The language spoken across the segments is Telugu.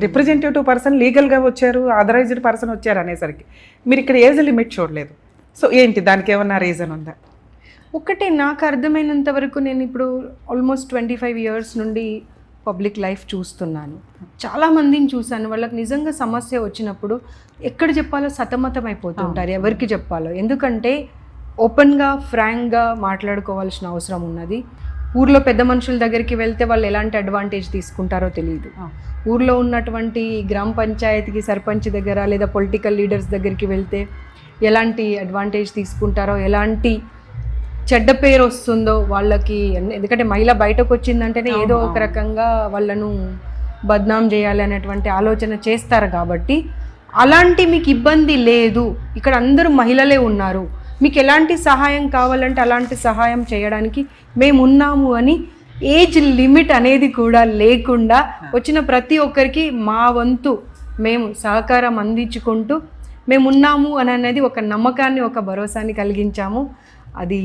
రిప్రజెంటేటివ్ పర్సన్ లీగల్గా వచ్చారు, ఆథరైజ్డ్ పర్సన్ వచ్చారు అనేసరికి మీరు ఇక్కడ ఏజ్ లిమిట్ చూడలేదు. సో ఏంటి దానికి ఏమన్నా రీజన్ ఉందా? ఒకటే నాకు అర్థమైనంత వరకు నేను ఇప్పుడు ఆల్మోస్ట్ 25 years నుండి పబ్లిక్ లైఫ్ చూస్తున్నాను. చాలామందిని చూశాను, వాళ్ళకి నిజంగా సమస్య వచ్చినప్పుడు ఎక్కడ చెప్పాలో సతమతం అయిపోతుంటారు, ఎవరికి చెప్పాలో. ఎందుకంటే ఓపెన్గా ఫ్రాంక్గా మాట్లాడుకోవాల్సిన అవసరం ఉన్నది. ఊర్లో పెద్ద మనుషుల దగ్గరికి వెళ్తే వాళ్ళు ఎలాంటి అడ్వాంటేజ్ తీసుకుంటారో తెలియదు. ఊర్లో ఉన్నటువంటి గ్రామ పంచాయతీకి సర్పంచ్ దగ్గర లేదా పొలిటికల్ లీడర్స్ దగ్గరికి వెళ్తే ఎలాంటి అడ్వాంటేజ్ తీసుకుంటారో, ఎలాంటి చెడ్డ పేరు వస్తుందో వాళ్ళకి. ఎందుకంటే మహిళ బయటకు వచ్చిందంటేనే ఏదో ఒక రకంగా వాళ్ళను బద్నాం చేయాలి అనేటువంటి ఆలోచన చేస్తారు. కాబట్టి అలాంటి మీకు ఇబ్బంది లేదు, ఇక్కడ అందరూ మహిళలే ఉన్నారు, మీకు ఎలాంటి సహాయం కావాలంటే అలాంటి సహాయం చేయడానికి మేము ఉన్నాము అని ఏజ్ లిమిట్ అనేది కూడా లేకుండా వచ్చిన ప్రతి ఒక్కరికి మా వంతు మేము సహకారం అందించుకుంటూ మేము ఉన్నాము అని అనేది ఒక నమ్మకాన్ని, ఒక భరోసాని కలిగించాము. అది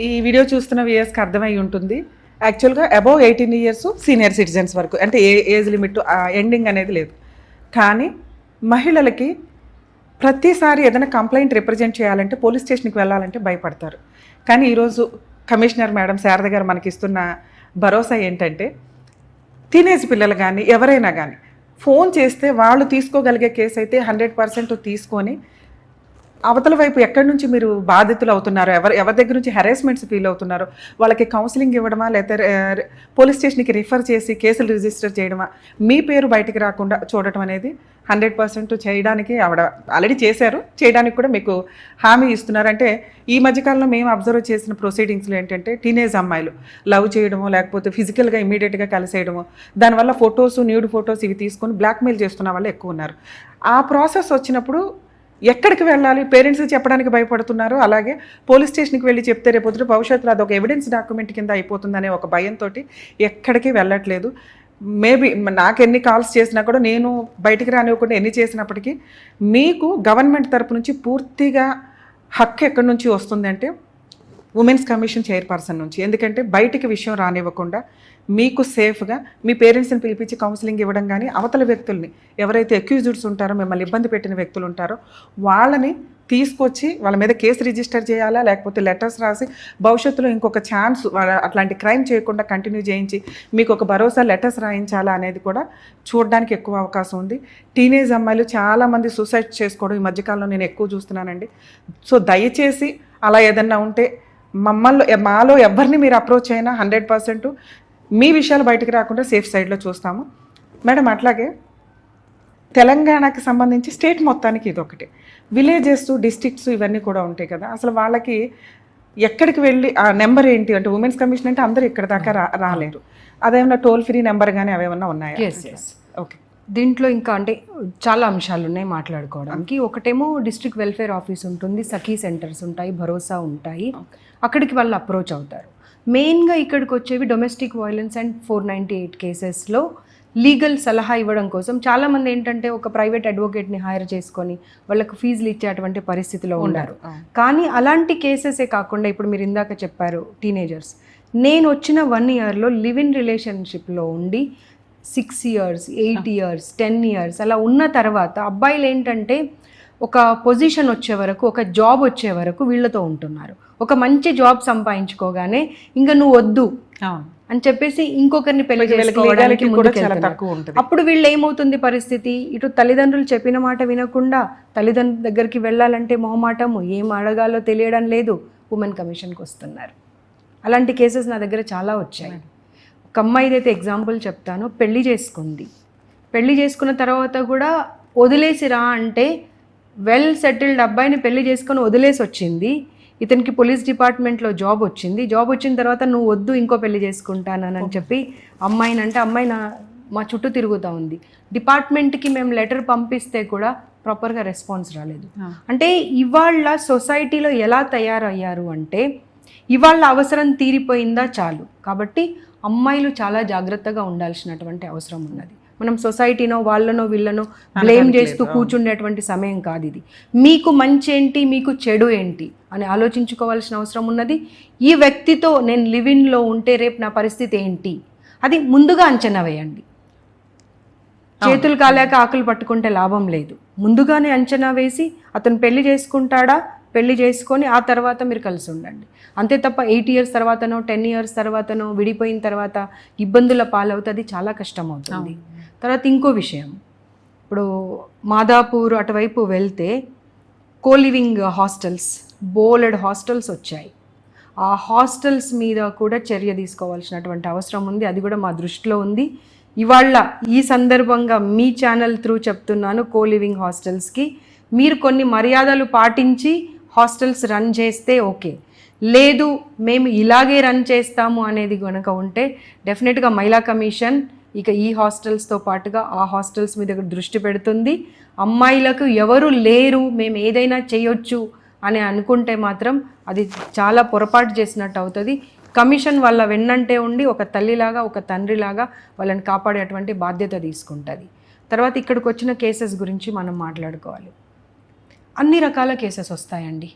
ఈ వీడియో చూస్తున్న వ్యూయర్స్కి అర్థమై ఉంటుంది. యాక్చువల్గా అబౌవ్ 18 years సీనియర్ సిటిజన్స్ వరకు, అంటే ఏజ్ లిమిట్ ఎండింగ్ అనేది లేదు. కానీ మహిళలకి ప్రతిసారి ఏదైనా కంప్లైంట్ రిప్రజెంట్ చేయాలంటే పోలీస్ స్టేషన్కి వెళ్ళాలంటే భయపడతారు. కానీ ఈరోజు కమిషనర్ మేడం శారద గారు మనకి ఇస్తున్న భరోసా ఏంటంటే టీనేజ్ పిల్లలు కానీ ఎవరైనా కానీ ఫోన్ చేస్తే వాళ్ళు తీసుకోగలిగే కేసు అయితే 100% తీసుకొని అవతల వైపు ఎక్కడి నుంచి మీరు బాధితులు అవుతున్నారో, ఎవరి దగ్గర నుంచి హెరాస్మెంట్స్ ఫీల్ అవుతున్నారో వాళ్ళకి కౌన్సిలింగ్ ఇవ్వడమా, లేకపోతే పోలీస్ స్టేషన్కి రిఫర్ చేసి కేసులు రిజిస్టర్ చేయడమా, మీ పేరు బయటికి రాకుండా చూడటం అనేది 100% చేయడానికి ఆవిడ ఆల్రెడీ చేశారు, చేయడానికి కూడా మీకు హామీ ఇస్తున్నారు. అంటే ఈ మధ్యకాలంలో మేము అబ్జర్వ్ చేసిన ప్రొసీడింగ్స్లో ఏంటంటే టీనేజ్ అమ్మాయిలు లవ్ చేయడమో లేకపోతే ఫిజికల్గా ఇమీడియట్గా కలిసేయడమో, దానివల్ల ఫొటోస్, న్యూడ్ ఫొటోస్ ఇవి తీసుకొని బ్లాక్మెయిల్ చేస్తున్న వాళ్ళు ఎక్కువ ఉన్నారు. ఆ ప్రాసెస్ వచ్చినప్పుడు ఎక్కడికి వెళ్ళాలి, పేరెంట్స్కి చెప్పడానికి భయపడుతున్నారు. అలాగే పోలీస్ స్టేషన్కి వెళ్ళి చెప్తే రేపొద్దు భవిష్యత్తులో అదొక ఎవిడెన్స్ డాక్యుమెంట్ కింద అయిపోతుందనే ఒక భయంతో ఎక్కడికి వెళ్ళట్లేదు. మేబీ నాకు ఎన్ని కాల్స్ చేసినా కూడా నేను బయటికి రానివ్వకుండా ఎన్ని చేసినప్పటికీ మీకు గవర్నమెంట్ తరపు నుంచి పూర్తిగా హక్కు ఎక్కడి నుంచి వస్తుందంటే ఉమెన్స్ కమిషన్ చైర్పర్సన్ నుంచి. ఎందుకంటే బయటికి విషయం రానివ్వకుండా మీకు సేఫ్గా మీ పేరెంట్స్ని పిలిపించి కౌన్సిలింగ్ ఇవ్వడం కానీ, అవతల వ్యక్తుల్ని ఎవరైతే అక్యూజ్డ్స్ ఉంటారో, మిమ్మల్ని ఇబ్బంది పెట్టిన వ్యక్తులు ఉంటారో వాళ్ళని తీసుకొచ్చి వాళ్ళ మీద కేసు రిజిస్టర్ చేయాలా, లేకపోతే లెటర్స్ రాసి భవిష్యత్తులో ఇంకొక ఛాన్స్ అట్లాంటి క్రైమ్ చేయకుండా కంటిన్యూ చేయించి మీకు ఒక భరోసా లెటర్స్ రాయించాలా అనేది కూడా చూడడానికి ఎక్కువ అవకాశం ఉంది. టీనేజ్ అమ్మాయిలు చాలామంది సూసైడ్ చేసుకోవడం ఈ మధ్యకాలంలో నేను ఎక్కువ చూస్తున్నానండి. సో దయచేసి అలా ఏదన్నా ఉంటే మాలో ఎవరిని మీరు అప్రోచ్ అయినా 100% మీ విషయాలు బయటకు రాకుండా సేఫ్ సైడ్లో చూస్తాము మేడం. అట్లాగే తెలంగాణకి సంబంధించి స్టేట్ మొత్తానికి ఇది ఒకటి, విలేజెస్, డిస్ట్రిక్ట్స్ ఇవన్నీ కూడా ఉంటాయి కదా. అసలు వాళ్ళకి ఎక్కడికి వెళ్ళి ఆ నెంబర్ ఏంటి అంటే ఉమెన్స్ కమిషన్ అంటే అందరూ ఇక్కడ దాకా రాలేరు. అదేమన్నా టోల్ ఫ్రీ నెంబర్ కానీ అవేమన్నా ఉన్నాయా? ఓకే, దీంట్లో ఇంకా అంటే చాలా అంశాలు ఉన్నాయి మాట్లాడుకోవడానికి. ఒకటేమో డిస్ట్రిక్ట్ వెల్ఫేర్ ఆఫీస్ ఉంటుంది, సఖీ సెంటర్స్ ఉంటాయి, భరోసా ఉంటాయి, అక్కడికి వాళ్ళు అప్రోచ్ అవుతారు. మెయిన్గా ఇక్కడికి వచ్చేవి డొమెస్టిక్ వైలెన్స్ అండ్ 498 కేసెస్లో లీగల్ సలహా ఇవ్వడం కోసం చాలామంది ఏంటంటే ఒక ప్రైవేట్ అడ్వకేట్ని హైర్ చేసుకొని వాళ్ళకు ఫీజులు ఇచ్చేటువంటి పరిస్థితిలో ఉన్నారు. కానీ అలాంటి కేసెసే కాకుండా ఇప్పుడు మీరు ఇందాక చెప్పారు టీనేజర్స్, నేను వచ్చిన 1 yearలో లివ్ ఇన్ రిలేషన్షిప్లో ఉండి 6 years, 8 years, 10 years అలా ఉన్న తర్వాత అబ్బాయిలు ఏంటంటే ఒక పొజిషన్ వచ్చే వరకు, ఒక జాబ్ వచ్చే వరకు వీళ్ళతో ఉంటున్నారు. ఒక మంచి జాబ్ సంపాదించుకోగానే ఇంకా నువ్వు వద్దు అని చెప్పేసి ఇంకొకరిని పెళ్లి చేసుకోవడానికి అప్పుడు వీళ్ళు ఏమవుతుంది పరిస్థితి, ఇటు తల్లిదండ్రులు చెప్పిన మాట వినకుండా తల్లిదండ్రుల దగ్గరికి వెళ్ళాలంటే మొహమాటము, ఏం అడగాలో తెలియడం లేదు, ఉమెన్ కమిషన్కి వస్తున్నారు. అలాంటి కేసెస్ నా దగ్గర చాలా వచ్చాయి. ఒక అమ్మాయిదైతే ఎగ్జాంపుల్ చెప్తాను. పెళ్లి చేసుకుంది, పెళ్లి చేసుకున్న తర్వాత కూడా వదిలేసి రా అంటే వెల్ సెటిల్డ్ అబ్బాయిని పెళ్లి చేసుకొని వదిలేసి వచ్చింది. ఇతనికి పోలీస్ డిపార్ట్మెంట్లో జాబ్ వచ్చింది. జాబ్ వచ్చిన తర్వాత నువ్వు వద్దు ఇంకో పెళ్లి చేసుకుంటానని చెప్పి అమ్మాయి మా చుట్టూ తిరుగుతూ ఉంది. డిపార్ట్మెంట్కి మేము లెటర్ పంపిస్తే కూడా ప్రాపర్గా రెస్పాన్స్ రాలేదు. అంటే ఇవాళ సొసైటీలో ఎలా తయారయ్యారు అంటే ఇవాళ అవసరం తీరిపోయిందా చాలు. కాబట్టి అమ్మాయిలు చాలా జాగ్రత్తగా ఉండాల్సినటువంటి అవసరం ఉన్నది. మనం సొసైటీనో వాళ్ళనో వీళ్ళనో బ్లేమ్ చేస్తూ కూర్చుండేటువంటి సమయం కాదు ఇది. మీకు మంచి ఏంటి, మీకు చెడు ఏంటి అని ఆలోచించుకోవాల్సిన అవసరం ఉన్నది. ఈ వ్యక్తితో నేను లివ్ ఇన్లో ఉంటే రేపు నా పరిస్థితి ఏంటి అది ముందుగా అంచనా వేయండి. చేతులు కాలేక ఆకులు పట్టుకుంటే లాభం లేదు. ముందుగానే అంచనా వేసి అతను పెళ్లి చేసుకుంటాడా, పెళ్లి చేసుకొని ఆ తర్వాత మీరు కలిసి ఉండండి. అంతే తప్ప 8 years తర్వాతనో 10 years తర్వాతనో విడిపోయిన తర్వాత ఇబ్బందుల పాలవుతుంది, చాలా కష్టం అవుతుంది. తర్వాత ఇంకో విషయం, ఇప్పుడు మాదాపూర్ అటువైపు వెళ్తే కోలివింగ్ హాస్టల్స్, బోలెడ్ హాస్టల్స్ వచ్చాయి. ఆ హాస్టల్స్ మీద కూడా చర్య తీసుకోవాల్సినటువంటి అవసరం ఉంది. అది కూడా మా దృష్టిలో ఉంది. ఇవాళ ఈ సందర్భంగా మీ ఛానల్ త్రూ చెప్తున్నాను, కోలివింగ్ హాస్టల్స్కి మీరు కొన్ని మర్యాదలు పాటించి హాస్టల్స్ రన్ చేస్తే ఓకే, లేదు మేము ఇలాగే రన్ చేస్తాము అనేది కనుక ఉంటే డెఫినెట్గా మహిళా కమిషన్ ఇక ఈ హాస్టల్స్తో పాటుగా ఆ హాస్టల్స్ మీద దృష్టి పెడుతుంది. అమ్మాయిలకు ఎవరు లేరు, మేము ఏదైనా చేయొచ్చు అని అనుకుంటే మాత్రం అది చాలా పొరపాటు చేసినట్టు అవుతుంది. కమిషన్ వాళ్ళ వెన్నంటే ఉండి ఒక తల్లిలాగా ఒక తండ్రిలాగా వాళ్ళని కాపాడేటువంటి బాధ్యత తీసుకుంటుంది. తర్వాత ఇక్కడికి వచ్చిన కేసెస్ గురించి మనం మాట్లాడుకోవాలి. అన్ని రకాల కేసెస్ వస్తాయండి.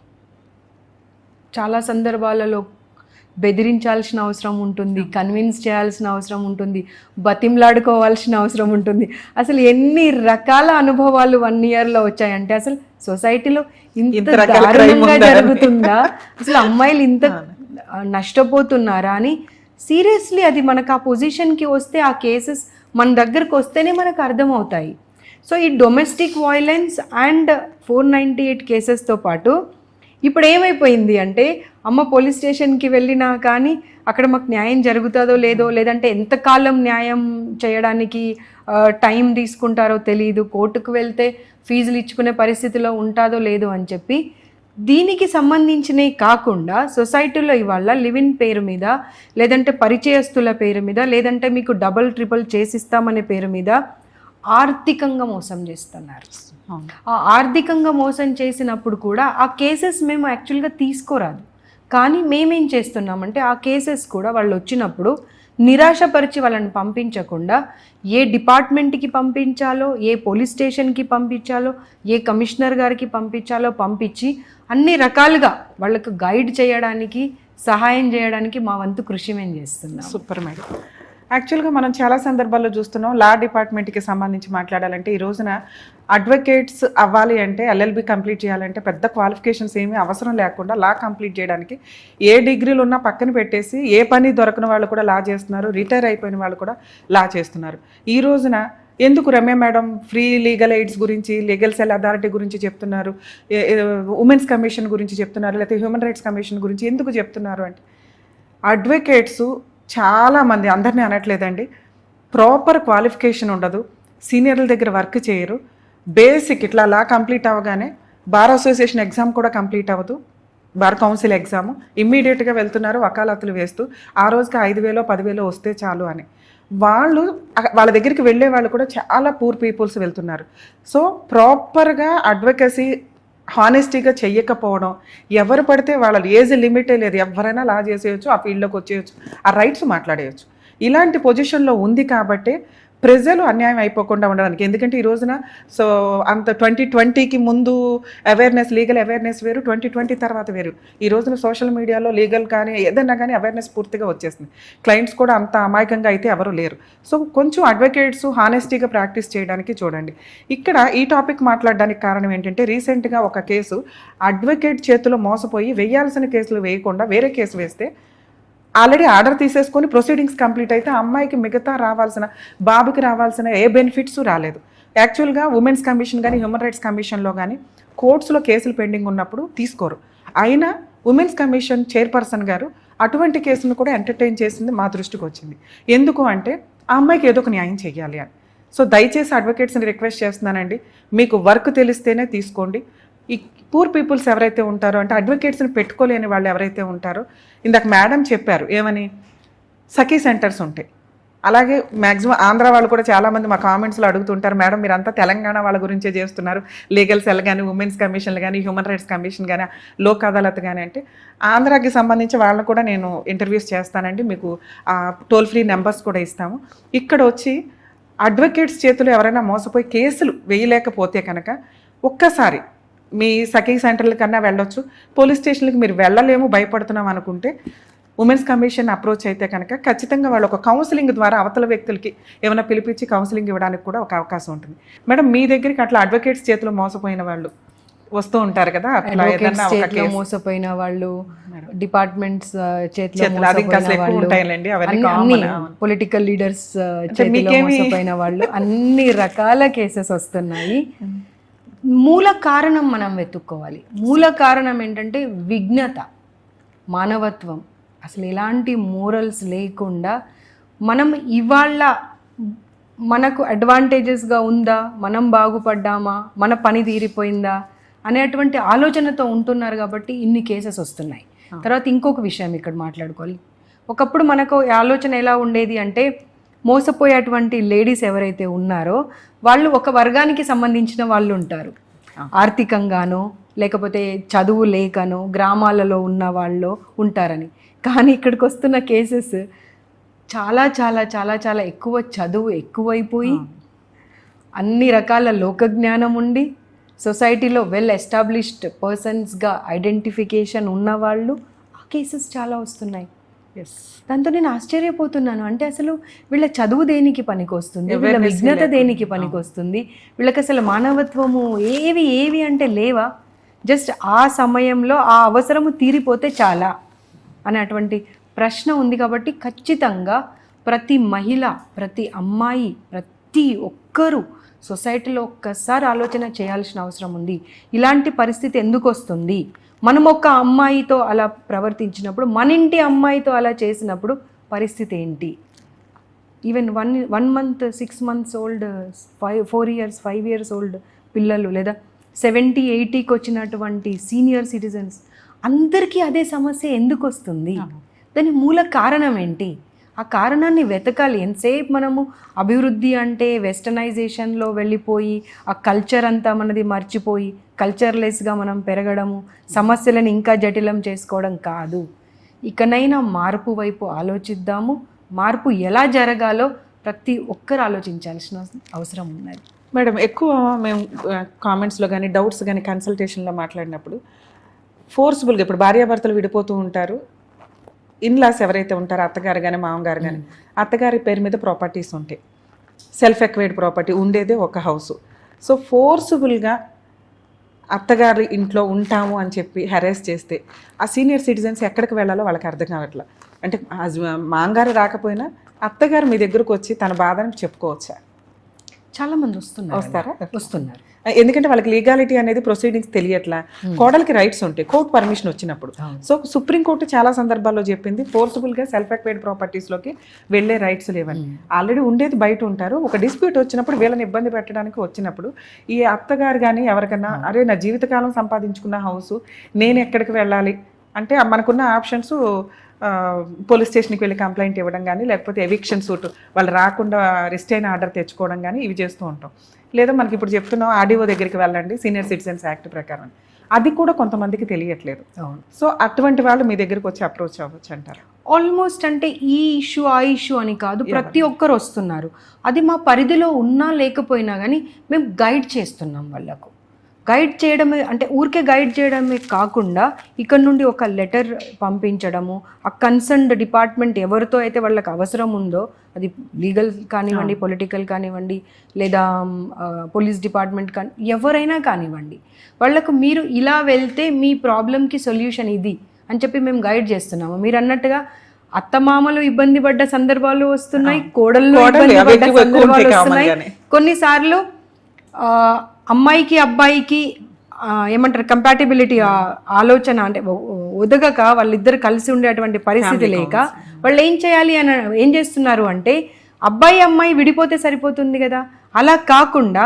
చాలా సందర్భాలలో బెదిరించాల్సిన అవసరం ఉంటుంది, కన్విన్స్ చేయాల్సిన అవసరం ఉంటుంది, బతిమలాడుకోవాల్సిన అవసరం ఉంటుంది. అసలు ఎన్ని రకాల అనుభవాలు 1 yearలో వచ్చాయంటే అసలు సొసైటీలో ఇంత దారుణంగా జరుగుతుందా, అసలు అమ్మాయిలు ఇంత నష్టపోతున్నారా అని సీరియస్లీ అది మనకు ఆ పొజిషన్కి వస్తే, ఆ కేసెస్ మన దగ్గరకు వస్తేనే మనకు అర్థమవుతాయి. సో ఈ డొమెస్టిక్ వైలెన్స్ అండ్ 498 కేసెస్తో పాటు ఇప్పుడు ఏమైపోయింది అంటే, అమ్మ పోలీస్ స్టేషన్కి వెళ్ళినా కానీ అక్కడ మాకు న్యాయం జరుగుతుందో లేదో, లేదంటే ఎంతకాలం న్యాయం చేయడానికి టైం తీసుకుంటారో తెలియదు, కోర్టుకు వెళ్తే ఫీజులు ఇచ్చుకునే పరిస్థితిలో ఉంటుందో లేదో అని చెప్పి, దీనికి సంబంధించినవి కాకుండా సొసైటీలో ఇవాళ లివిన్ పేరు మీద, లేదంటే పరిచయస్తుల పేరు మీద, లేదంటే మీకు డబుల్ ట్రిపుల్ చేసిస్తామనే పేరు మీద ఆర్థికంగా మోసం చేస్తున్నారు. ఆ ఆర్థికంగా మోసం చేసినప్పుడు కూడా ఆ కేసెస్ మేము యాక్చువల్గా తీసుకోరాదు, కానీ మేమేం చేస్తున్నామంటే ఆ కేసెస్ కూడా వాళ్ళు వచ్చినప్పుడు నిరాశపరిచి వాళ్ళని పంపించకుండా ఏ డిపార్ట్మెంట్కి పంపించాలో, ఏ పోలీస్ స్టేషన్కి పంపించాలో, ఏ కమిషనర్ గారికి పంపించాలో పంపించి అన్ని రకాలుగా వాళ్ళకు గైడ్ చేయడానికి, సహాయం చేయడానికి మా వంతు కృషి మేము చేస్తున్నాం. Super madam. యాక్చువల్గా మనం చాలా సందర్భాల్లో చూస్తున్నాం, లా డిపార్ట్మెంట్కి సంబంధించి మాట్లాడాలంటే ఈ రోజున అడ్వకేట్స్ అవ్వాలి అంటే, ఎల్ఎల్బి కంప్లీట్ చేయాలంటే పెద్ద క్వాలిఫికేషన్స్ ఏమీ అవసరం లేకుండా లా కంప్లీట్ చేయడానికి ఏ డిగ్రీలు ఉన్నా పక్కన పెట్టేసి ఏ పని దొరకని వాళ్ళు కూడా లా చేస్తున్నారు, రిటైర్ అయిపోయిన వాళ్ళు కూడా లా చేస్తున్నారు. ఈ రోజున ఎందుకు Ramya madam free legal AIDS గురించి, లీగల్ సెల్ అథారిటీ గురించి చెప్తున్నారు, ఉమెన్స్ కమిషన్ గురించి చెప్తున్నారు, లేకపోతే హ్యూమన్ రైట్స్ కమిషన్ గురించి ఎందుకు చెప్తున్నారు అంటే, అడ్వకేట్స్ చాలామంది, అందరినీ అనట్లేదండి, ప్రాపర్ క్వాలిఫికేషన్ ఉండదు, సీనియర్ల దగ్గర వర్క్ చేయరు, బేసిక్ ఇట్లా లా కంప్లీట్ అవ్వగానే బార్ అసోసియేషన్ ఎగ్జామ్ కూడా కంప్లీట్ అవ్వదు, బార్ కౌన్సిల్ ఎగ్జామ్ ఇమ్మీడియట్గా వెళ్తున్నారు వకాలతులు వేస్తూ, ఆ రోజుకి 5,000 10,000 వస్తే చాలు అని. వాళ్ళ దగ్గరికి వెళ్ళే వాళ్ళు కూడా చాలా పూర్ పీపుల్స్ వెళ్తున్నారు. సో ప్రాపర్గా అడ్వకసీ హానెస్టీగా చెయ్యకపోవడం, ఎవరు పడితే వాళ్ళ ఏజ్ లిమిటే లేదు, ఎవరైనా లా చేసేయచ్చు, ఆ ఫీల్డ్లోకి వచ్చేయచ్చు, ఆ రైట్స్ మాట్లాడేయచ్చు. ఇలాంటి పొజిషన్లో ఉంది కాబట్టి ప్రజలు అన్యాయం అయిపోకుండా ఉండడానికి. ఎందుకంటే ఈ రోజున సో అంత 2020కి ముందు అవేర్నెస్, లీగల్ అవేర్నెస్ వేరు, 2020 తర్వాత వేరు. ఈ రోజున సోషల్ మీడియాలో లీగల్ కానీ ఏదన్నా కానీ అవేర్నెస్ పూర్తిగా వచ్చేసింది. క్లయింట్స్ కూడా అంత అమాయకంగా అయితే ఎవరు లేరు. సో కొంచెం అడ్వకేట్స్ హానెస్టీగా ప్రాక్టీస్ చేయడానికి చూడండి. ఇక్కడ ఈ టాపిక్ మాట్లాడడానికి కారణం ఏంటంటే, రీసెంట్గా ఒక కేసు అడ్వకేట్ చేతిలో మోసపోయి వేయాల్సిన కేసులు వేయకుండా వేరే కేసు వేస్తే ఆల్రెడీ ఆర్డర్ తీసేసుకొని ప్రొసీడింగ్స్ కంప్లీట్ అయితే అమ్మాయికి మిగతా రావాల్సిన, బాబుకి రావాల్సిన ఏ బెనిఫిట్స్ రాలేదు. యాక్చువల్గా ఉమెన్స్ కమిషన్ కానీ హ్యూమన్ రైట్స్ కమిషన్లో కానీ కోర్ట్స్లో కేసులు పెండింగ్ ఉన్నప్పుడు తీసుకోరు. అయినా ఉమెన్స్ కమిషన్ చైర్పర్సన్ గారు అటువంటి కేసును కూడా ఎంటర్టైన్ చేసింది మా దృష్టికి వచ్చింది. ఎందుకు అంటే ఆ అమ్మాయికి ఏదో ఒక న్యాయం చేయాలి అని. సో దయచేసి అడ్వకేట్స్ని రిక్వెస్ట్ చేస్తున్నానండి, మీకు వర్క్ తెలిస్తేనే తీసుకోండి. ఈ పూర్ పీపుల్స్ ఎవరైతే ఉంటారో, అంటే అడ్వకేట్స్ని పెట్టుకోలేని వాళ్ళు ఎవరైతే ఉంటారో, ఇందాక మేడం చెప్పారు ఏమని, సఖీ సెంటర్స్ ఉంటాయి. అలాగే మ్యాక్సిమం ఆంధ్ర వాళ్ళు కూడా చాలామంది మా కామెంట్స్లో అడుగుతుంటారు, మేడం మీరంతా తెలంగాణ వాళ్ళ గురించే చేస్తున్నారు, లీగల్ సెల్ కానీ, ఉమెన్స్ కమిషన్లు కానీ, హ్యూమన్ రైట్స్ కమిషన్ కానీ, లోక్ అదాలత్ కానీ. అంటే ఆంధ్రాకి సంబంధించి వాళ్ళని కూడా నేను ఇంటర్వ్యూస్ చేస్తానండి, మీకు టోల్ ఫ్రీ నెంబర్స్ కూడా ఇస్తాము. ఇక్కడ వచ్చి అడ్వకేట్స్ చేతులు ఎవరైనా మోసపోయి కేసులు వేయలేకపోతే కనుక ఒక్కసారి మీ సఖీ సెంటర్ల కన్నా వెళ్ళొచ్చు. పోలీస్ స్టేషన్లకు మీరు వెళ్ళలేము, భయపడుతున్నాం అనుకుంటే ఉమెన్స్ కమిషన్ అప్రోచ్ అయితే కనుక ఖచ్చితంగా వాళ్ళు ఒక కౌన్సిలింగ్ ద్వారా అవతల వ్యక్తులకి ఏమైనా పిలిపించి కౌన్సిలింగ్ ఇవ్వడానికి కూడా ఒక అవకాశం ఉంటుంది. మేడం మీ దగ్గరికి అట్లా అడ్వకేట్స్ చేతిలో మోసపోయిన వాళ్ళు వస్తూ ఉంటారు కదా, అట్లా ఏదైనా ఒక చేతిలో కేసు మోసపోయిన వాళ్ళు, డిపార్ట్మెంట్స్ చేతిలో అది ఇంకా అసలు ఎక్కువ ఉంటాయండి అవన్నీ కామన్. పొలిటికల్ లీడర్స్ చేతిలో మోసపోయిన వాళ్ళు, అన్ని రకాల కేసెస్ వస్తున్నాయి. మూల కారణం మనం వెతుక్కోవాలి. మూల కారణం ఏంటంటే విఘ్నత, మానవత్వం. అసలు ఎలాంటి మోరల్స్ లేకుండా మనం ఇవాళ మనకు అడ్వాంటేజెస్గా ఉందా, మనం బాగుపడ్డామా, మన పని తీరిపోయిందా అనేటువంటి ఆలోచనతో ఉంటున్నారు కాబట్టి ఇన్ని కేసెస్ వస్తున్నాయి. తర్వాత ఇంకొక విషయం ఇక్కడ మాట్లాడుకోవాలి. ఒకప్పుడు మనకు ఆలోచన ఎలా ఉండేది అంటే, మోసపోయేటువంటి లేడీస్ ఎవరైతే ఉన్నారో వాళ్ళు ఒక వర్గానికి సంబంధించిన వాళ్ళు ఉంటారు, ఆర్థికంగానో లేకపోతే చదువు లేకనో గ్రామాలలో ఉన్న వాళ్ళు ఉంటారని. కానీ ఇక్కడికి వస్తున్న కేసెస్ చాలా చాలా చాలా చాలా ఎక్కువ చదువు ఎక్కువైపోయి, అన్ని రకాల లోకజ్ఞానం ఉండి, సొసైటీలో వెల్ ఎస్టాబ్లిష్డ్ పర్సన్స్గా ఐడెంటిఫికేషన్ ఉన్నవాళ్ళు, ఆ కేసెస్ చాలా వస్తున్నాయి. దాంతో నేను ఆశ్చర్యపోతున్నాను. అంటే అసలు వీళ్ళ చదువు దేనికి పనికొస్తుంది, వీళ్ళ విఘ్నత దేనికి పనికొస్తుంది, వీళ్ళకి అసలు మానవత్వము ఏవి అంటే లేవా? జస్ట్ ఆ సమయంలో ఆ అవసరము తీరిపోతే చాలా అనేటువంటి ప్రశ్న ఉంది. కాబట్టి ఖచ్చితంగా ప్రతి మహిళ, ప్రతి అమ్మాయి, ప్రతి ఒక్కరూ సొసైటీలో ఒక్కసారి ఆలోచన చేయాల్సిన అవసరం ఉంది. ఇలాంటి పరిస్థితి ఎందుకు వస్తుంది? మనం ఒక అమ్మాయితో అలా ప్రవర్తించినప్పుడు, మన ఇంటి అమ్మాయితో అలా చేసినప్పుడు పరిస్థితి ఏంటి? Even 1 month 6 months old, 4 years 5 years old పిల్లలు, లేదా 70-80కి వచ్చినటువంటి సీనియర్ సిటిజన్స్, అందరికీ అదే సమస్య ఎందుకు వస్తుంది? దాని మూల కారణం ఏంటి? ఆ కారణాన్ని వెతకాలి. ఎంతసేపు మనము అభివృద్ధి అంటే వెస్టర్నైజేషన్లో వెళ్ళిపోయి ఆ కల్చర్ అంతా మనది మర్చిపోయి కల్చర్లెస్గా మనం పెరగడము, సమస్యలను ఇంకా జటిలం చేసుకోవడం కాదు. ఇకనైనా మార్పు వైపు ఆలోచిద్దాము. మార్పు ఎలా జరగాలో ప్రతి ఒక్కరు ఆలోచించాల్సిన అవసరం ఉన్నది. మేడం ఎక్కువ మేము కామెంట్స్లో కానీ డౌట్స్ కానీ కన్సల్టేషన్లో మాట్లాడినప్పుడు ఫోర్స్ఫుల్గా, ఇప్పుడు భార్యాభర్తలు విడిపోతూ ఉంటారు, ఇన్లాస్ ఎవరైతే ఉంటారో అత్తగారు కానీ మామగారు కానీ, అత్తగారి పేరు మీద ప్రాపర్టీస్ ఉంటాయి, సెల్ఫ్ ఎక్వైర్డ్ ప్రాపర్టీ ఉండేదే ఒక హౌస్. సో ఫోర్స్ఫుల్గా అత్తగారి ఇంట్లో ఉంటాము అని చెప్పి హెరాస్ చేస్తే ఆ సీనియర్ సిటిజన్స్ ఎక్కడికి వెళ్ళాలో వాళ్ళకి అర్థం కావట్లా. అంటే మామగారు రాకపోయినా అత్తగారు మీ దగ్గరకు వచ్చి తన బాధని చెప్పుకోవచ్చా? చాలా మంది వస్తున్నారు. ఎందుకంటే వాళ్ళకి లీగాలిటీ అనేది ప్రొసీడింగ్స్ తెలియట్లా, కోడలికి రైట్స్ ఉంటాయి కోర్టు పర్మిషన్ వచ్చినప్పుడు. సో సుప్రీంకోర్టు చాలా సందర్భాల్లో చెప్పింది ఫోర్స్ఫుల్గా సెల్ఫ్ ఎక్వైర్డ్ ప్రాపర్టీస్లోకి వెళ్ళే రైట్స్ లేవని. ఆల్రెడీ ఉండేది బయట ఉంటారు, ఒక డిస్ప్యూట్ వచ్చినప్పుడు వీళ్ళని ఇబ్బంది పెట్టడానికి వచ్చినప్పుడు ఈ అత్తగారు కానీ ఎవరికన్నా, అరే నా జీవితకాలం సంపాదించుకున్న హౌస్ నేను ఎక్కడికి వెళ్ళాలి అంటే మనకున్న ఆప్షన్స్ పోలీస్ స్టేషన్కి వెళ్ళి కంప్లైంట్ ఇవ్వడం కానీ, లేకపోతే ఎవిక్షన్ సూట్ వాళ్ళు రాకుండా రిస్టైన్ ఆర్డర్ తెచ్చుకోవడం కానీ ఇవి చేస్తూ ఉంటాం. లేదా మనకి ఇప్పుడు చెప్తున్నాం ఆర్డీఓ దగ్గరికి వెళ్ళండి సీనియర్ సిటిజన్స్ యాక్ట్ ప్రకారం, అది కూడా కొంతమందికి తెలియట్లేదు. సో అటువంటి వాళ్ళు మీ దగ్గరికి వచ్చి అప్రోచ్ అవ్వచ్చు అంటారు? ఆల్మోస్ట్ అంటే ఈ ఇష్యూ ఆ ఇష్యూ అని కాదు, ప్రతి ఒక్కరు వస్తున్నారు. అది మా పరిధిలో ఉన్నా లేకపోయినా కానీ మేము గైడ్ చేస్తున్నాం వాళ్ళకు. గైడ్ చేయడమే అంటే ఊరికే గైడ్ చేయడమే కాకుండా ఇక్కడ నుండి ఒక లెటర్ పంపించడము, ఆ కన్సర్న్డ్ డిపార్ట్మెంట్ ఎవరితో అయితే వాళ్ళకి అవసరం ఉందో, అది లీగల్ కానివ్వండి, పొలిటికల్ కానివ్వండి, లేదా పోలీస్ డిపార్ట్మెంట్ కానీ ఎవరైనా కానివ్వండి, వాళ్ళకు మీరు ఇలా వెళ్తే మీ ప్రాబ్లంకి సొల్యూషన్ ఇది అని చెప్పి మేము గైడ్ చేస్తున్నాము. మీరు అన్నట్టుగా అత్తమామలు ఇబ్బంది పడ్డ సందర్భాలు వస్తున్నాయి, కోడళ్ళు ఇబ్బంది పడ్డ సందర్భాలు వస్తున్నాయి. కొన్నిసార్లు అమ్మాయికి అబ్బాయికి ఏమంటారు కంపాటిబిలిటీ ఆలోచన అంటే ఒదగక వాళ్ళిద్దరు కలిసి ఉండేటువంటి పరిస్థితి లేక వాళ్ళు ఏం చేస్తున్నారు అంటే, అబ్బాయి అమ్మాయి విడిపోతే సరిపోతుంది కదా, అలా కాకుండా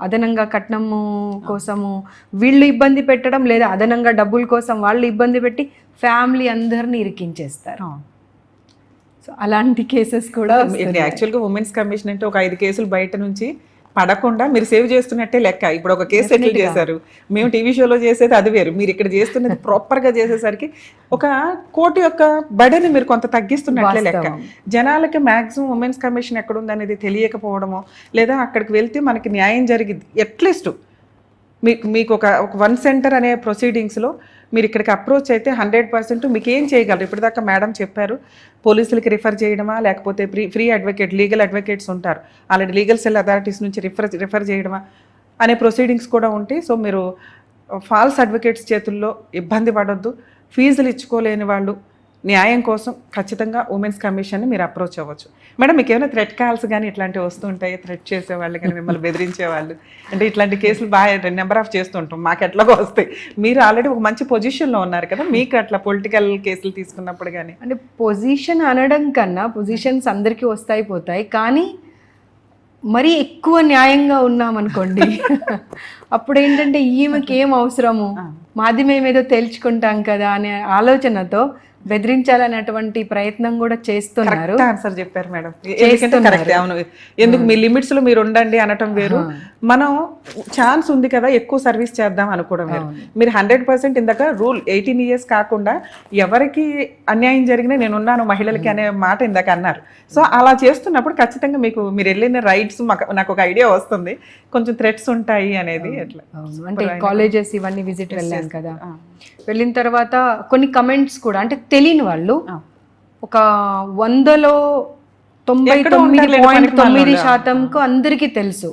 అదనంగా కట్నము కోసము వీళ్ళు ఇబ్బంది పెట్టడం, లేదా అదనంగా డబ్బుల కోసం వాళ్ళు ఇబ్బంది పెట్టి ఫ్యామిలీ అందరినీ ఇరికించేస్తారు. సో అలాంటి కేసెస్ కూడా యాక్చువల్గా ఉమెన్స్ కమిషన్ అంటే ఒక 5 కేసులు బయట నుంచి పడకుండా మీరు సేవ్ చేస్తున్నట్టే లెక్క. ఇప్పుడు ఒక కేసు సెటిల్ చేశారు, మేము టీవీ షోలో చేసేది అది వేరు, మీరు ఇక్కడ చేస్తున్నది ప్రాపర్గా చేసేసరికి ఒక కోర్టు యొక్క బడని మీరు కొంత తగ్గిస్తున్నట్లే లెక్క. జనాలకి మ్యాక్సిమం ఉమెన్స్ కమిషన్ ఎక్కడుంది అనేది తెలియకపోవడమో, లేదా అక్కడికి వెళ్తే మనకి న్యాయం జరిగింది అట్లీస్ట్ మీకు ఒక 1 సెంటర్ అనే ప్రొసీడింగ్స్లో మీరు ఇక్కడికి అప్రోచ్ అయితే 100% మీకు ఏం చేయగలరు. ఇప్పటిదాకా మేడం చెప్పారు, పోలీసులకి రిఫర్ చేయడమా, లేకపోతే ఫ్రీ అడ్వకేట్, లీగల్ అడ్వకేట్స్ ఉంటారు, ఆల్రెడీ లీగల్ సెల్ అథారిటీస్ నుంచి రిఫర్ చేయడమా అనే ప్రొసీడింగ్స్ కూడా ఉంటాయి. సో మీరు ఫాల్స్ అడ్వకేట్స్ చేతుల్లో ఇబ్బంది పడొద్దు. ఫీజులు ఇచ్చుకోలేని వాళ్ళు న్యాయం కోసం ఖచ్చితంగా ఉమెన్స్ కమిషన్ని మీరు అప్రోచ్ అవ్వచ్చు. మేడం మీకు ఏమైనా థ్రెట్ కాల్స్ కానీ ఇట్లాంటివి వస్తుంటాయి, థ్రెట్ చేసేవాళ్ళు కానీ మిమ్మల్ని బెదిరించేవాళ్ళు, అంటే ఇట్లాంటి కేసులు బాగా నెంబర్ ఆఫ్ చేస్తుంటాం, మాకు ఎట్లాగో వస్తాయి. మీరు ఆల్రెడీ ఒక మంచి పొజిషన్లో ఉన్నారు కదా, మీకు అట్లా పొలిటికల్ కేసులు తీసుకున్నప్పుడు కానీ? అంటే పొజిషన్ అనడం కన్నా పొజిషన్స్ అందరికీ వస్తాయి పోతాయి, కానీ మరీ ఎక్కువ న్యాయంగా ఉన్నామనుకోండి అప్పుడు ఏంటంటే ఈమెకి ఏం అవసరము, మాది మేమేదో తేల్చుకుంటాం కదా అనే ఆలోచనతో బెదిరించాలనేటువంటి ప్రయత్నం కూడా చేస్తున్నారు. ఆన్సర్ చెప్పారు మేడం. కరెక్ట్, అవును. ఎందుకు మీ లిమిట్స్ లో మీరు ఉండండి అనటం వేరు, మనం ఛాన్స్ ఉంది కదా ఎక్కువ సర్వీస్ చేద్దాం అనుకోవడం వేరు. మీరు 100% ఇందాక రూల్ 18 years కాకుండా ఎవరికి అన్యాయం జరిగినా నేను ఉన్నాను మహిళలకి అనే మాట ఇందాక అన్నారు. సో అలా చేస్తున్నప్పుడు ఖచ్చితంగా మీరు వెళ్ళిన రైట్స్ నాకు ఒక ఐడియా వస్తుంది, కొంచెం థ్రెట్స్ ఉంటాయి అనేది. ఎట్లా అంటే కాలేజెస్ ఇవన్నీ విజిట్ వెళ్ళాను కదా, వెళ్ళిన తర్వాత కొన్ని కమెంట్స్ కూడా, అంటే తెలియని వాళ్ళు ఒక 100లో 99.9% అందరికీ తెలుసు.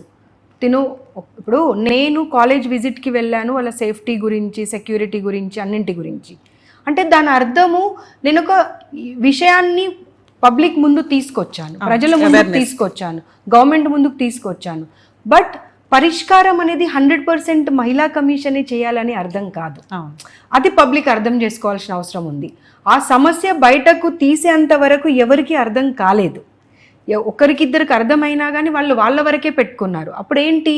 ఇప్పుడు నేను కాలేజ్ విజిట్కి వెళ్ళాను వాళ్ళ సేఫ్టీ గురించి, సెక్యూరిటీ గురించి, అన్నింటి గురించి. అంటే దాని అర్థము నేను ఒక విషయాన్ని పబ్లిక్ ముందు తీసుకొచ్చాను, ప్రజల ముందుకు తీసుకొచ్చాను, గవర్నమెంట్ ముందుకు తీసుకొచ్చాను. బట్ పరిష్కారం అనేది 100% మహిళా కమిషనే చేయాలని అర్థం కాదు. అది పబ్లిక్ అర్థం చేసుకోవాల్సిన అవసరం ఉంది. ఆ సమస్య బయటకు తీసేంత వరకు ఎవరికి అర్థం కాలేదు. ఒకరికిద్దరికి అర్థమైనా కానీ వాళ్ళు వాళ్ళ వరకే పెట్టుకున్నారు. అప్పుడు ఏంటి,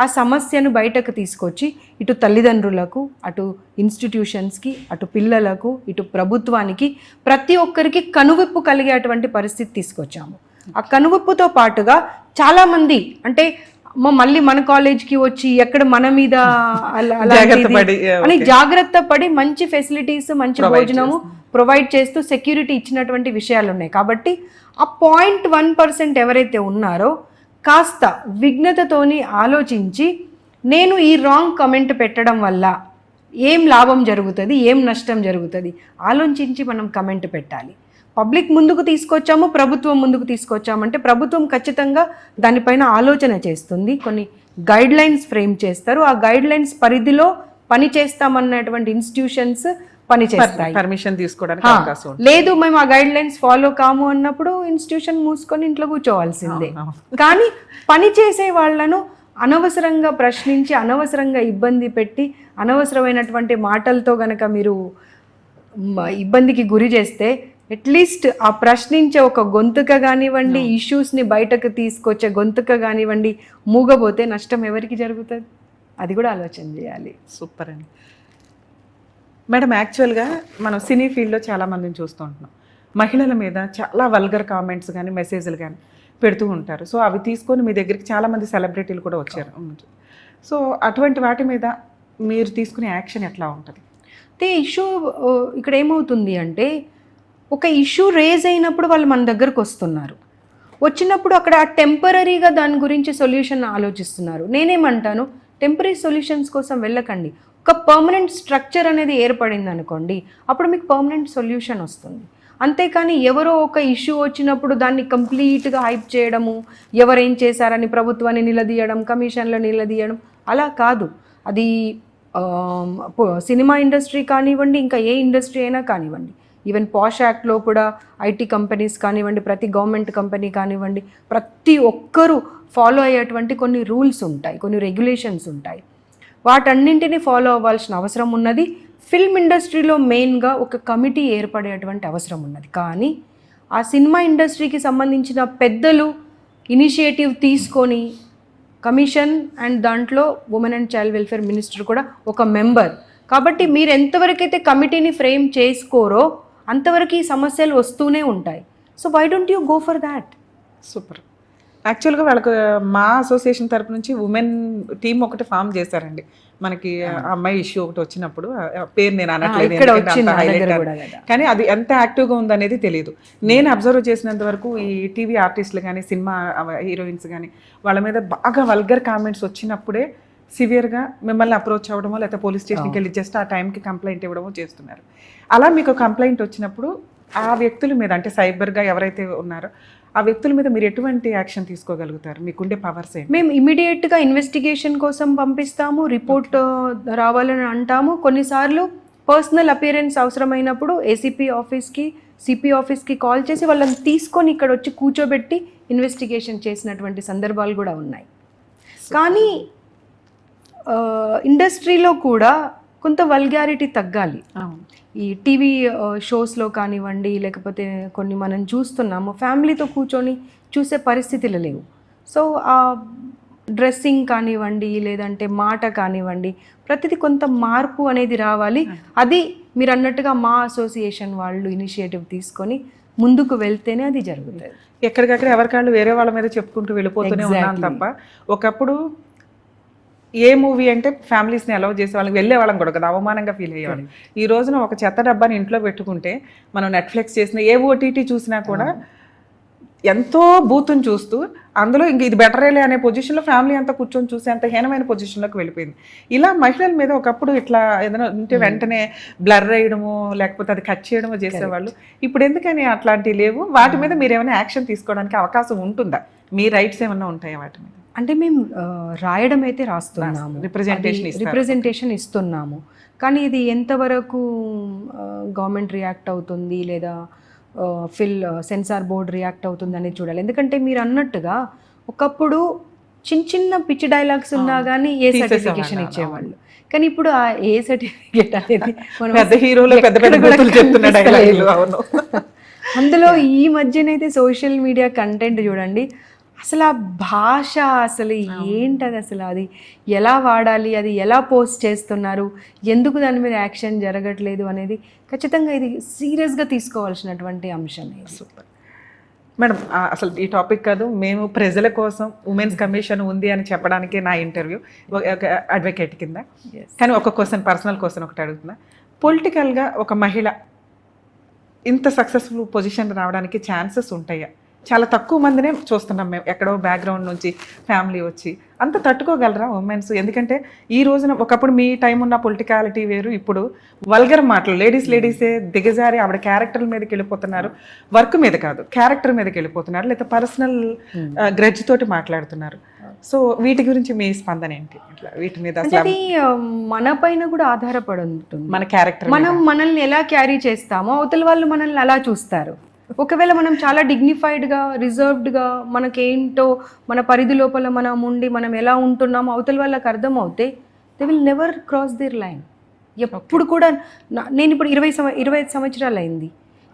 ఆ సమస్యను బయటకు తీసుకొచ్చి ఇటు తల్లిదండ్రులకు, అటు ఇన్స్టిట్యూషన్స్కి, అటు పిల్లలకు, ఇటు ప్రభుత్వానికి ప్రతి ఒక్కరికి కనువిప్పు కలిగేటువంటి పరిస్థితి తీసుకొచ్చాము. ఆ కనువిప్పుతో పాటుగా చాలామంది అంటే మళ్ళీ మన కాలేజ్కి వచ్చి ఎక్కడ మన మీద అని జాగ్రత్త పడి మంచి ఫెసిలిటీస్, మంచి భోజనము ప్రొవైడ్ చేస్తూ సెక్యూరిటీ ఇచ్చినటువంటి విషయాలు ఉన్నాయి. కాబట్టి ఆ 0.1% ఎవరైతే ఉన్నారో కాస్త విఘ్నతతోని ఆలోచించి నేను ఈ రాంగ్ కమెంట్ పెట్టడం వల్ల ఏం లాభం జరుగుతుంది, ఏం నష్టం జరుగుతుంది ఆలోచించి మనం కమెంట్ పెట్టాలి. పబ్లిక్ ముందుకు తీసుకొచ్చాము, ప్రభుత్వం ముందుకు తీసుకొచ్చామంటే ప్రభుత్వం ఖచ్చితంగా దానిపైన ఆలోచన చేస్తుంది, కొన్ని గైడ్ లైన్స్ ఫ్రేమ్ చేస్తారు. ఆ గైడ్ లైన్స్ పరిధిలో పని చేస్తామన్నటువంటి ఇన్స్టిట్యూషన్స్ పని చేస్తాయి. పర్మిషన్ తీసుకోవడానికి లేదు, మేము ఆ గైడ్ లైన్స్ ఫాలో కాము అన్నప్పుడు ఇన్స్టిట్యూషన్ మూసుకొని ఇంట్లో కూర్చోవాల్సిందే. కానీ పని చేసే వాళ్ళను అనవసరంగా ప్రశ్నించి, అనవసరంగా ఇబ్బంది పెట్టి, అనవసరమైనటువంటి మాటలతో గనక మీరు ఇబ్బందికి గురి చేస్తే అట్లీస్ట్ ఆ ప్రశ్నించే ఒక గొంతుక కానివ్వండి, ఇష్యూస్ని బయటకు తీసుకొచ్చే గొంతుక కానివ్వండి మూగబోతే నష్టం ఎవరికి జరుగుతుంది, అది కూడా ఆలోచన చేయాలి. సూపర్ అండి. మేడం, యాక్చువల్గా మనం సినీ ఫీల్డ్లో చాలామందిని చూస్తూ ఉంటున్నాం, మహిళల మీద చాలా వల్గర్ కామెంట్స్ కానీ మెసేజ్లు కానీ పెడుతూ ఉంటారు. సో అవి తీసుకొని మీ దగ్గరికి చాలామంది సెలబ్రిటీలు కూడా వచ్చారు. సో అటువంటి వాటి మీద మీరు తీసుకునే యాక్షన్ ఎట్లా ఉంటుంది? అంటే ఇష్యూ ఇక్కడ ఏమవుతుంది అంటే, ఒక ఇష్యూ రేజ్ అయినప్పుడు వాళ్ళు మన దగ్గరకు వస్తున్నారు, వచ్చినప్పుడు అక్కడ టెంపరీగా దాని గురించి సొల్యూషన్ ఆలోచిస్తున్నారు. నేనేమంటాను, టెంపరీ సొల్యూషన్స్ కోసం వెళ్ళకండి. ఒక పర్మనెంట్ స్ట్రక్చర్ అనేది ఏర్పడింది అనుకోండి, అప్పుడు మీకు పర్మనెంట్ సొల్యూషన్ వస్తుంది. అంతేకాని ఎవరో ఒక ఇష్యూ వచ్చినప్పుడు దాన్ని కంప్లీట్గా హైప్ చేయడము, ఎవరేం చేశారని ప్రభుత్వాన్ని నిలదీయడం, కమిషన్లో నిలదీయడం, అలా కాదు. అది సినిమా ఇండస్ట్రీ కానివ్వండి, ఇంకా ఏ ఇండస్ట్రీ అయినా కానివ్వండి, ఈవెన్ పాష్ యాక్ట్లో కూడా ఐటీ కంపెనీస్ కానివ్వండి, ప్రతి గవర్నమెంట్ కంపెనీ కానివ్వండి, ప్రతి ఒక్కరూ ఫాలో అయ్యేటువంటి కొన్ని రూల్స్ ఉంటాయి, కొన్ని రెగ్యులేషన్స్ ఉంటాయి. వాటన్నింటినీ ఫాలో అవ్వాల్సిన అవసరం ఉన్నది. ఫిల్మ్ ఇండస్ట్రీలో మెయిన్గా ఒక కమిటీ ఏర్పడేటువంటి అవసరం ఉన్నది. కానీ ఆ సినిమా ఇండస్ట్రీకి సంబంధించిన పెద్దలు ఇనిషియేటివ్ తీసుకొని, కమిషన్ అండ్ దాంట్లో women and child welfare minister కూడా ఒక మెంబర్. కాబట్టి మీరు ఎంతవరకైతే కమిటీని ఫ్రేమ్ చేసుకోరో అంతవరకు ఈ సమస్యలు వస్తూనే ఉంటాయి. So why don't you go for that? Super. యాక్చువల్గా వాళ్ళకు మా అసోసియేషన్ తరపు నుంచి ఉమెన్ టీమ్ ఒకటి ఫామ్ చేశారండి. మనకి అమ్మాయి ఇష్యూ ఒకటి వచ్చినప్పుడు, పేరు నేను అనట్లేదు కానీ అది ఎంత యాక్టివ్గా ఉందనేది తెలియదు. నేను అబ్జర్వ్ చేసినంత వరకు ఈ టీవీ ఆర్టిస్టులు కానీ, సినిమా హీరోయిన్స్ కానీ వాళ్ళ మీద బాగా వల్గర్ కామెంట్స్ వచ్చినప్పుడే సివియర్గా మిమ్మల్ని అప్రోచ్ అవ్వడమో లేకపోతే పోలీస్ స్టేషన్కి వెళ్ళి జస్ట్ ఆ టైంకి కంప్లైంట్ ఇవ్వడమో చేస్తున్నారు. అలా మీకు కంప్లైంట్ వచ్చినప్పుడు ఆ వ్యక్తుల మీద అంటే సైబర్గా ఎవరైతే ఉన్నారో ఆ వ్యక్తుల మీద మీరు ఎటువంటి యాక్షన్ తీసుకోగలుగుతారు? మీకుండే పవర్స్ ఏంటి? మేము ఇమీడియట్గా ఇన్వెస్టిగేషన్ కోసం పంపిస్తాము, రిపోర్ట్ రావాలని అంటాము. కొన్నిసార్లు పర్సనల్ అపియరెన్స్ అవసరమైనప్పుడు ఏసీపీ ఆఫీస్కి, సిపి ఆఫీస్కి కాల్ చేసి వాళ్ళని తీసుకొని ఇక్కడ వచ్చి కూర్చోబెట్టి ఇన్వెస్టిగేషన్ చేసినటువంటి సందర్భాలు కూడా ఉన్నాయి. కానీ ఇండస్ట్రీలో కూడా కొంత వల్గారిటీ తగ్గాలి. ఈ టీవీ షోస్లో కానివ్వండి, లేకపోతే కొన్ని మనం చూస్తున్నాము ఫ్యామిలీతో కూర్చొని చూసే పరిస్థితులు లేవు. సో ఆ డ్రెస్సింగ్ కానివ్వండి, లేదంటే మాట కానివ్వండి, ప్రతిదీ కొంత మార్పు అనేది రావాలి. అది మీరు అన్నట్టుగా మా అసోసియేషన్ వాళ్ళు ఇనిషియేటివ్ తీసుకొని ముందుకు వెళ్తేనే అది జరుగుతుంది. ఎక్కడికక్కడ ఎవరికాళ్ళు వేరే వాళ్ళ మీద చెప్పుకుంటూ వెళ్ళిపోతూనే ఉన్నాం తప్ప, ఒకప్పుడు ఏ మూవీ అంటే ఫ్యామిలీస్ని అలౌ చేసే వాళ్ళకి వెళ్ళే వాళ్ళం కూడా కదా, అవమానంగా ఫీల్ అయ్యేవాళ్ళం. ఈ రోజున ఒక చెత్త డబ్బాని ఇంట్లో పెట్టుకుంటే మనం నెట్ఫ్లిక్స్ చేసిన ఏ ఓటీటీ చూసినా కూడా ఎంతో బూతుని చూస్తూ అందులో ఇంక ఇది బెటరేలే అనే పొజిషన్లో ఫ్యామిలీ అంతా కూర్చొని చూసే అంత హీనమైన పొజిషన్లోకి వెళ్ళిపోయింది. ఇలా మహిళల మీద ఒకప్పుడు ఇట్లా ఏదైనా ఉంటే వెంటనే బ్లర్ వేయడము లేకపోతే అది కట్ చేయడమో చేసేవాళ్ళు. ఇప్పుడు ఎందుకని అట్లాంటివి లేవు? వాటి మీద మీరు ఏమైనా యాక్షన్ తీసుకోవడానికి అవకాశం ఉంటుందా? మీ రైట్స్ ఏమైనా ఉంటాయా వాటి మీద? అంటే మేము రాయడం అయితే రాస్తున్నాము, రిప్రజెంటేషన్ ఇస్తున్నాము. కానీ ఇది ఎంతవరకు గవర్నమెంట్ రియాక్ట్ అవుతుంది లేదా సెన్సార్ బోర్డ్ రియాక్ట్ అవుతుంది అనేది చూడాలి. ఎందుకంటే మీరు అన్నట్టుగా ఒకప్పుడు చిన్న చిన్న పిచ్చి డైలాగ్స్ ఉన్నా కానీ ఏ సర్టిఫికేషన్ ఇచ్చేవాళ్ళు. కానీ ఇప్పుడు ఆ ఏ సర్టిఫికేట్ అనేది అందులో ఈ మధ్యనైతే సోషల్ మీడియా కంటెంట్ చూడండి, అసలు ఆ భాష అసలు ఏంటది, అసలు అది ఎలా వాడాలి, అది ఎలా పోస్ట్ చేస్తున్నారు, ఎందుకు దాని మీద యాక్షన్ జరగట్లేదు అనేది ఖచ్చితంగా ఇది సీరియస్గా తీసుకోవాల్సినటువంటి అంశం. సూపర్ మేడం, అసలు ఈ టాపిక్ కాదు, మేము ప్రజల కోసం ఉమెన్స్ కమిషన్ ఉంది అని చెప్పడానికి నా ఇంటర్వ్యూ ఒక అడ్వకేట్ కింద. కానీ ఒక క్వశ్చన్, పర్సనల్ క్వశ్చన్ ఒకటి అడుగుతున్నా. పొలిటికల్గా ఒక మహిళ ఇంత సక్సెస్ఫుల్ పొజిషన్ రావడానికి ఛాన్సెస్ ఉంటాయా? చాలా తక్కువ మందినే చూస్తున్నాం మేము, ఎక్కడో బ్యాక్గ్రౌండ్ నుంచి ఫ్యామిలీ వచ్చి. అంత తట్టుకోగలరా ఉమెన్స్? ఎందుకంటే ఈ రోజున ఒకప్పుడు మీ టైం ఉన్న పొలిటికాలిటీ వేరు, ఇప్పుడు వల్గర్ మాటలు లేడీసే దిగజారి ఆవిడ క్యారెక్టర్ మీదకి వెళ్ళిపోతున్నారు. వర్క్ మీద కాదు, క్యారెక్టర్ మీదకి వెళ్ళిపోతున్నారు, లేదా పర్సనల్ గ్రెడ్జ్ తోటి మాట్లాడుతున్నారు. సో వీటి గురించి మీ స్పందన ఏంటి? ఇట్లా వీటి మీద అది మన పైన కూడా ఆధారపడి ఉంటుంది. మన క్యారెక్టర్, మనం మనల్ని ఎలా క్యారీ చేస్తామో అవతల వాళ్ళు మనల్ని అలా చూస్తారు. ఒకవేళ మనం చాలా డిగ్నిఫైడ్గా, రిజర్వ్డ్గా, మనకేంటో మన పరిధి లోపల మనం ఉండి మనం ఎలా ఉంటున్నామో అవతల వాళ్ళకి అర్థం అవుతే they will never cross their line. ఎప్పుడు కూడా నేను ఇప్పుడు 25 సంవత్సరాలు అయింది,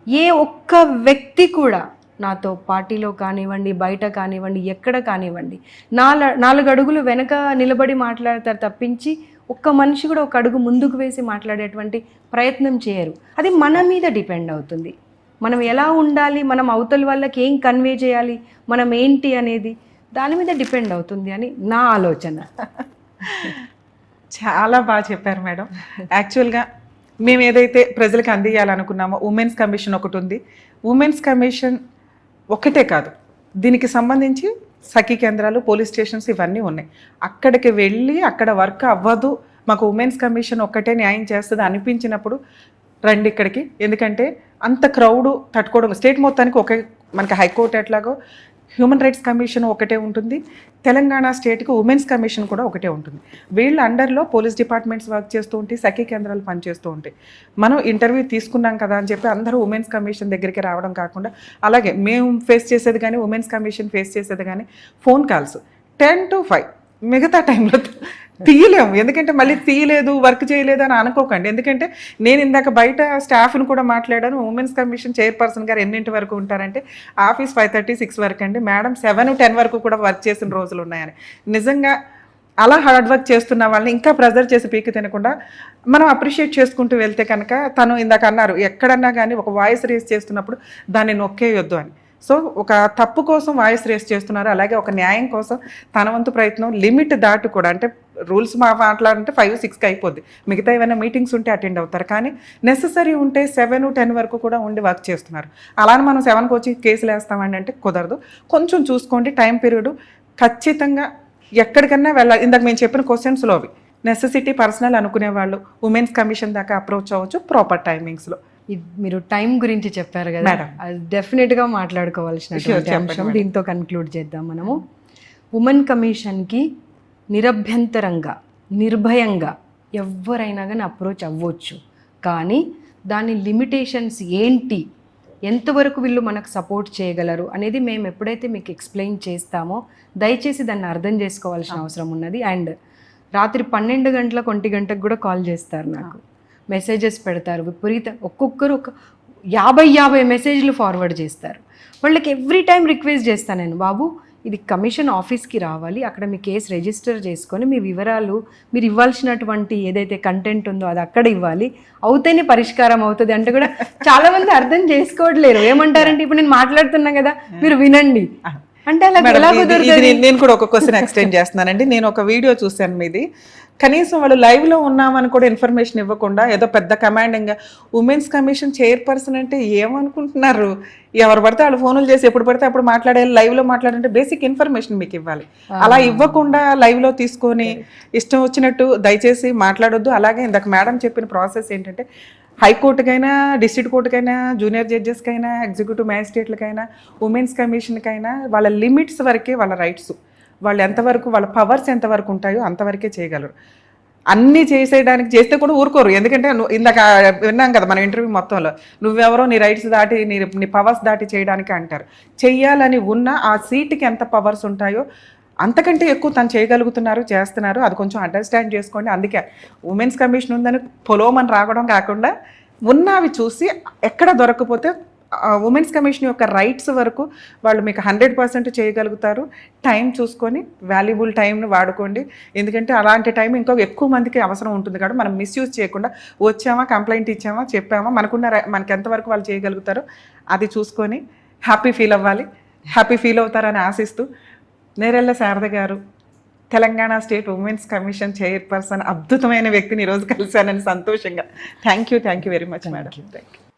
ఏ ఒక్క వ్యక్తి కూడా నాతో పార్టీలో కానివ్వండి, బయట కానివ్వండి, ఎక్కడ కానివ్వండి 4 అడుగులు వెనక నిలబడి మాట్లాడతారు తప్పించి ఒక్క మనిషి కూడా ఒక అడుగు ముందుకు వేసి మాట్లాడేటువంటి ప్రయత్నం చేయరు. అది మన మీద డిపెండ్ అవుతుంది. మనం ఎలా ఉండాలి, మనం అవతల వాళ్ళకి ఏం కన్వే చేయాలి, మనం ఏంటి అనేది దాని మీద డిపెండ్ అవుతుంది అని నా ఆలోచన. చాలా బాగా చెప్పారు మేడం. యాక్చువల్గా మేము ఏదైతే ప్రజలకు అందియాలనుకున్నామో ఉమెన్స్ కమిషన్ ఒకటి ఉంది. ఉమెన్స్ కమిషన్ ఒకటే కాదు, దీనికి సంబంధించి సఖీ కేంద్రాలు, పోలీస్ స్టేషన్స్ ఇవన్నీ ఉన్నాయి. అక్కడికి వెళ్ళి అక్కడ వర్క్ అవ్వదు, మాకు ఉమెన్స్ కమిషన్ ఒక్కటే న్యాయం చేస్తుంది అనిపించినప్పుడు రండి ఇక్కడికి. ఎందుకంటే అంత క్రౌడ్ తట్టుకోవడం, స్టేట్ మొత్తానికి ఒకే, మనకి హైకోర్టు ఎట్లాగో హ్యూమన్ రైట్స్ కమిషన్ ఒకటే ఉంటుంది, తెలంగాణ స్టేట్కి ఉమెన్స్ కమిషన్ కూడా ఒకటే ఉంటుంది. వీళ్ళ అండర్లో పోలీస్ డిపార్ట్మెంట్స్ వర్క్ చేస్తూ ఉంటాయి, సఖీ కేంద్రాలు పనిచేస్తూ ఉంటాయి. మనం ఇంటర్వ్యూ తీసుకున్నాం కదా అని చెప్పి అందరూ ఉమెన్స్ కమిషన్ దగ్గరికి రావడం కాకుండా, అలాగే మేము ఫేస్ చేసేది కానీ ఉమెన్స్ కమిషన్ ఫేస్ చేసేది కానీ ఫోన్ కాల్స్ 10 to 5, మిగతా టైంలో తీయలేము. ఎందుకంటే మళ్ళీ తీయలేదు, వర్క్ చేయలేదు అని అనుకోకండి. ఎందుకంటే నేను ఇందాక బయట స్టాఫ్ను కూడా మాట్లాడాను. ఉమెన్స్ కమిషన్ చైర్పర్సన్ గారు ఎన్నింటి వరకు ఉంటారంటే ఆఫీస్ 5:30, 6 వరకు అండి. మేడం 7, 10 వరకు కూడా వర్క్ చేసిన రోజులు ఉన్నాయని. నిజంగా అలా హార్డ్ వర్క్ చేస్తున్న వాళ్ళని ఇంకా ప్రెజర్ చేసి పీకి తినకుండా మనం అప్రిషియేట్ చేసుకుంటూ వెళ్తే కనుక, తను ఇందాక అన్నారు ఎక్కడన్నా కానీ ఒక వాయిస్ రేస్ చేస్తున్నప్పుడు దాన్ని నొక్కేయొద్దు అని. సో ఒక తప్పు కోసం వాయిస్ రేస్ చేస్తున్నారు, అలాగే ఒక న్యాయం కోసం తన వంతు ప్రయత్నం, లిమిట్ దాటి కూడా, అంటే రూల్స్ మాట్లాడంటే 5, 6కి అయిపోద్ది, మిగతా ఏమైనా మీటింగ్స్ ఉంటే అటెండ్ అవుతారు. కానీ నెససరీ ఉంటే 7, 10 వరకు కూడా ఉండి వర్క్ చేస్తున్నారు. అలానే మనం 7కి వచ్చి కేసులు వేస్తామండి అంటే కుదరదు. కొంచెం చూసుకోండి, టైం పీరియడ్ ఖచ్చితంగా ఎక్కడికన్నా వెళ్ళాలి. ఇందాక మేము చెప్పిన క్వశ్చన్స్లో అవి నెసెసిటీ పర్సనల్ అనుకునే వాళ్ళు ఉమెన్స్ కమిషన్ దాకా అప్రోచ్ అవ్వచ్చు ప్రాపర్ టైమింగ్స్లో. మీరు టైం గురించి చెప్పారు కదా, Madam. అది డెఫినెట్గా మాట్లాడుకోవాల్సిన చెప్పండి, అంశం. madam. దీంతో కన్క్లూడ్ చేద్దాం మనము. ఉమెన్ కమిషన్కి నిరభ్యంతరంగా నిర్భయంగా ఎవరైనా కానీ అప్రోచ్ అవ్వచ్చు, కానీ దాని లిమిటేషన్స్ ఏంటి, ఎంతవరకు వీళ్ళు మనకు సపోర్ట్ చేయగలరు అనేది మేము ఎప్పుడైతే మీకు ఎక్స్ప్లెయిన్ చేస్తామో దయచేసి దాన్ని అర్థం చేసుకోవాల్సిన అవసరం ఉన్నది. అండ్ రాత్రి 12 గంటలకు 1 గంటకు కూడా కాల్ చేస్తారు, నాకు మెసేజెస్ పెడతారు విపరీత, ఒక్కొక్కరు ఒక 50 మెసేజ్లు ఫార్వర్డ్ చేస్తారు. వాళ్ళకి ఎవ్రీ టైం రిక్వెస్ట్ చేస్తాను నేను, బాబు ఇది కమిషన్ ఆఫీస్కి రావాలి, అక్కడ మీ కేసు రిజిస్టర్ చేసుకొని మీ వివరాలు, మీరు ఇవ్వాల్సినటువంటి ఏదైతే కంటెంట్ ఉందో అది అక్కడ ఇవ్వాలి, అవుతేనే పరిష్కారం అవుతుంది అంటే కూడా చాలా మంది అర్థం చేసుకోవట్లేరు. ఏమంటారంటే ఇప్పుడు నేను మాట్లాడుతున్నా కదా మీరు వినండి అంటే అలా ఎలా కుదురుతుంది? నేను కూడా ఒక క్వశ్చన్ ఎక్స్టెండ్ చేస్తున్నానండి. నేను ఒక వీడియో చూశాను మీది, కనీసం వాళ్ళు లైవ్లో ఉన్నామని కూడా ఇన్ఫర్మేషన్ ఇవ్వకుండా ఏదో పెద్ద కమాండింగ్గా ఉమెన్స్ కమిషన్ చైర్పర్సన్ అంటే ఏమనుకుంటున్నారు, ఎవరు పడితే వాళ్ళు ఫోన్లు చేసి ఎప్పుడు పడితే అప్పుడు మాట్లాడాలి, లైవ్లో మాట్లాడంటే బేసిక్ ఇన్ఫర్మేషన్ మీకు ఇవ్వాలి. అలా ఇవ్వకుండా లైవ్లో తీసుకొని ఇష్టం వచ్చినట్టు దయచేసి మాట్లాడొద్దు. అలాగే ఇందాక మేడం చెప్పిన ప్రాసెస్ ఏంటంటే హైకోర్టుకైనా డిస్ట్రిక్ట్ కోర్టుకైనా జూనియర్ జడ్జెస్కైనా ఎగ్జిక్యూటివ్ మ్యాజిస్ట్రేట్లకైనా ఉమెన్స్ కమిషన్కైనా వాళ్ళ లిమిట్స్ వరకే వాళ్ళ రైట్స్, వాళ్ళు ఎంతవరకు వాళ్ళ పవర్స్ ఎంతవరకు ఉంటాయో అంతవరకే చేయగలరు. అన్నీ చేసేయడానికి చేస్తే కూడా ఊరుకోరు. ఎందుకంటే ఇందాక విన్నాం కదా మనం ఇంటర్వ్యూ మొత్తంలో, నువ్వెవరో నీ రైట్స్ దాటి నీ పవర్స్ దాటి చేయడానికి అంటారు. చెయ్యాలని ఉన్న ఆ సీట్కి ఎంత పవర్స్ ఉంటాయో అంతకంటే ఎక్కువ తను చేయగలుగుతున్నారు, చేస్తున్నారు. అది కొంచెం అండర్స్టాండ్ చేసుకోండి. అందుకే ఉమెన్స్ కమిషన్ ఉందని పొలోమని రావడం కాకుండా ఉన్నవి చూసి ఎక్కడ దొరకకపోతే ఉమెన్స్ కమిషన్ యొక్క రైట్స్ వరకు వాళ్ళు మీకు 100% చేయగలుగుతారు. టైం చూసుకొని వాల్యుబుల్ టైంని వాడుకోండి. ఎందుకంటే అలాంటి టైం ఇంకో ఎక్కువ మందికి అవసరం ఉంటుంది కాబట్టి మనం మిస్యూజ్ చేయకుండా వచ్చామా, కంప్లైంట్ ఇచ్చామా, చెప్పామా, మనకి ఎంతవరకు వాళ్ళు చేయగలుగుతారో అది చూసుకొని హ్యాపీ ఫీల్ అవ్వాలి. హ్యాపీ ఫీల్ అవుతారని ఆశిస్తూ Nerella Sharada garu Telangana state women's commission chairperson, అద్భుతమైన వ్యక్తిని ఈరోజు కలిశానని సంతోషంగా. Thank you very much madam.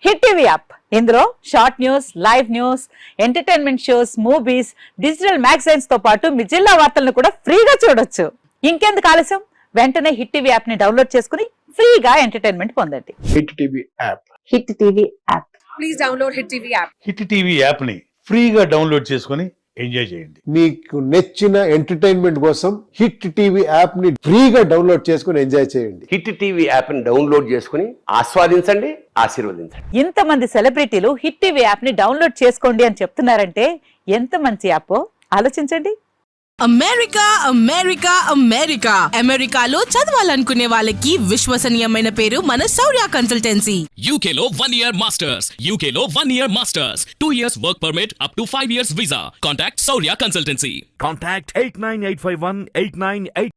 Hit TV app, ఇందులో short news, live news, entertainment shows, movies, digital magazines తో పాటు మీ జిల్లా వార్తలను కూడా ఫ్రీగా చూడొచ్చు. ఇంకెందుకు ఆలస్యం, వెంటనే హిట్ టీవీ యాప్ ని డౌన్లోడ్ చేసుకుని ఫ్రీగా ఎంటర్టైన్మెంట్ పొందండి. Hit TV app. Hit TV app. Please download hit TV app. Hit TV app ని ఫ్రీగా డౌన్లోడ్ చేసుకొని ఎంజాయ్ చేయండి. మీకు నచ్చిన ఎంటర్టైన్మెంట్ కోసం హిట్ టీవీ యాప్ ని ఫ్రీగా డౌన్లోడ్ చేసుకుని ఎంజాయ్ చేయండి. హిట్ టీవీ యాప్ ని డౌన్లోడ్ చేసుకుని ఆస్వాదించండి, ఆశీర్వదించండి. ఇంతమంది సెలబ్రిటీలు హిట్ టీవీ యాప్ ని డౌన్లోడ్ చేసుకోండి అని చెప్తున్నారంటే ఎంత మంచి యాప్ ఆలోచించండి. అమెరికా అమెరికా అమెరికా అమెరికాలో చదవాలనుకునే వాళ్ళకి విశ్వసనీయమైన పేరు మన శౌర్య కన్సల్టెన్సీ. UK లో 1 year masters. UK లో 1 year masters. 2 years work permit up to 5 years visa. Contact Saurya Consultancy. Contact 89851 898